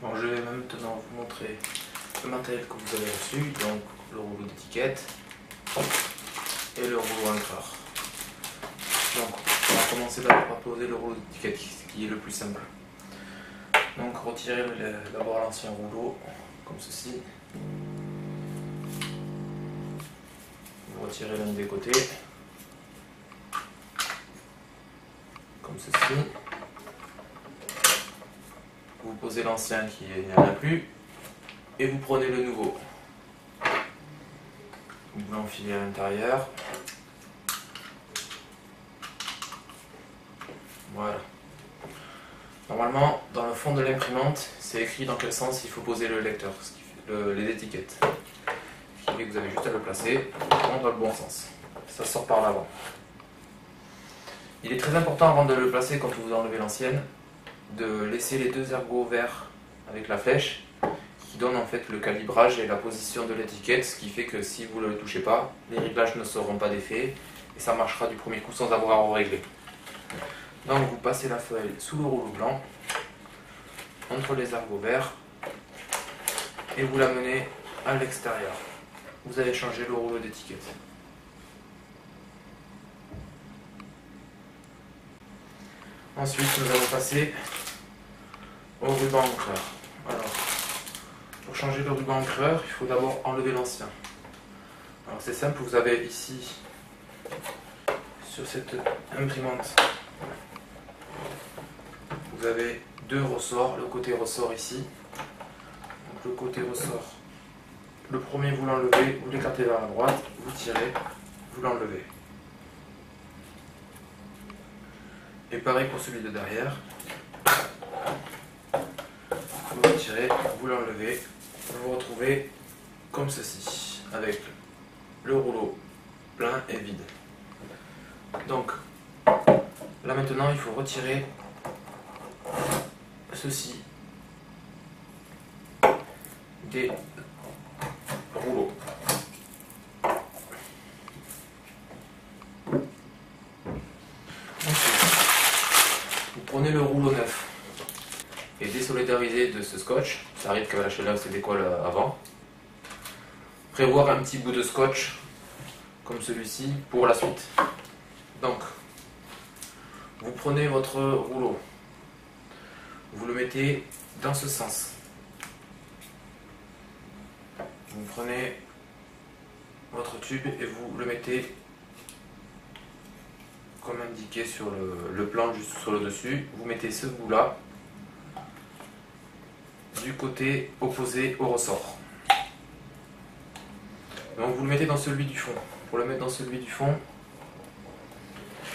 Bon, je vais maintenant vous montrer le matériel que vous avez reçu, donc le rouleau d'étiquette et le rouleau encreur. Donc, on va commencer d'abord par poser le rouleau d'étiquette, ce qui est le plus simple. Donc, retirez d'abord l'ancien rouleau, comme ceci. Vous retirez l'un des côtés, comme ceci. Vous posez l'ancien qui n'y en a plus et vous prenez le nouveau. Vous l'enfilez à l'intérieur. Voilà. Normalement, dans le fond de l'imprimante, c'est écrit dans quel sens il faut poser le lecteur, les étiquettes. Ce qui fait que vous avez juste à le placer dans le bon sens. Ça sort par l'avant. Il est très important avant de le placer, quand vous enlevez l'ancienne, de laisser les deux ergots verts avec la flèche qui donnent en fait le calibrage et la position de l'étiquette, ce qui fait que si vous ne le touchez pas, les réglages ne seront pas d'effet et ça marchera du premier coup sans avoir à régler. Donc vous passez la feuille sous le rouleau blanc, entre les ergots verts et vous l'amenez à l'extérieur. Vous allez changer le rouleau d'étiquette. Ensuite, nous allons passer au ruban encreur. Alors, pour changer le ruban encreur, il faut d'abord enlever l'ancien. Alors c'est simple, vous avez ici, sur cette imprimante, vous avez deux ressorts, le côté ressort ici. Donc le côté ressort, le premier vous l'enlevez, vous l'écartez vers la droite, vous tirez, vous l'enlevez. Et pareil pour celui de derrière. Vous retirez, vous l'enlevez, vous vous retrouvez comme ceci, avec le rouleau plein et vide. Donc, là maintenant, il faut retirer ceci des rouleaux. Prenez le rouleau neuf et désolidarisez de ce scotch. Ça arrive que la chaleur se décolle avant. Prévoir un petit bout de scotch comme celui-ci pour la suite. Donc, vous prenez votre rouleau, vous le mettez dans ce sens. Vous prenez votre tube et vous le mettez comme indiqué sur le plan juste sur le dessus. Vous mettez ce bout là du côté opposé au ressort. Donc vous le mettez dans celui du fond. Pour le mettre dans celui du fond,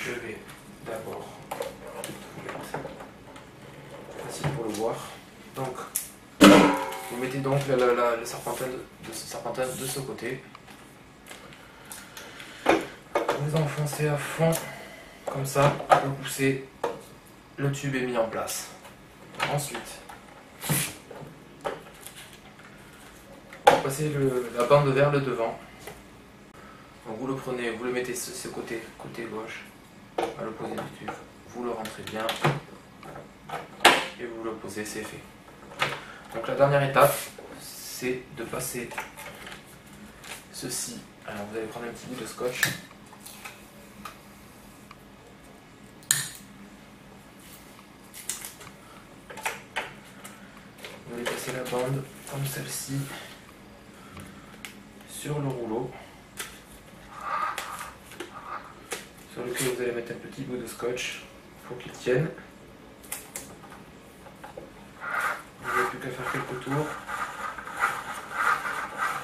je vais d'abord vous mettre facile pour le voir. Donc vous mettez donc le serpentin de ce côté. Vous enfoncez à fond. Comme ça, vous poussez, le tube est mis en place. Ensuite, vous passez la bande vers le devant. Donc vous le prenez, vous le mettez ce côté gauche, à l'opposé du tube. Vous le rentrez bien et vous le posez, c'est fait. Donc la dernière étape, c'est de passer ceci. Alors vous allez prendre un petit bout de scotch. Vous allez passer la bande comme celle-ci sur le rouleau sur lequel vous allez mettre un petit bout de scotch pour qu'il tienne. Vous n'avez plus qu'à faire quelques tours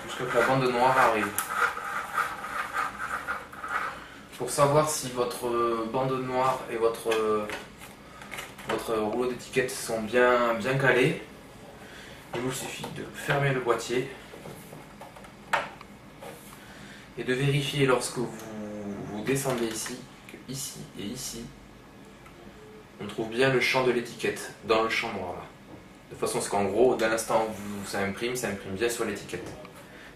jusqu'à ce que la bande noire arrive. Pour savoir si votre bande noire et votre rouleau d'étiquette sont bien calés, il vous suffit de fermer le boîtier et de vérifier lorsque vous descendez ici, que ici et ici, on trouve bien le champ de l'étiquette, dans le champ noir là. De façon à ce qu'en gros, dès l'instant où ça imprime bien sur l'étiquette.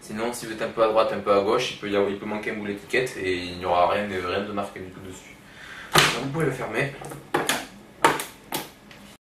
Sinon, si vous êtes un peu à droite, un peu à gauche, il peut manquer un bout d'étiquette et il n'y aura rien de marqué du tout dessus. Donc, vous pouvez le fermer.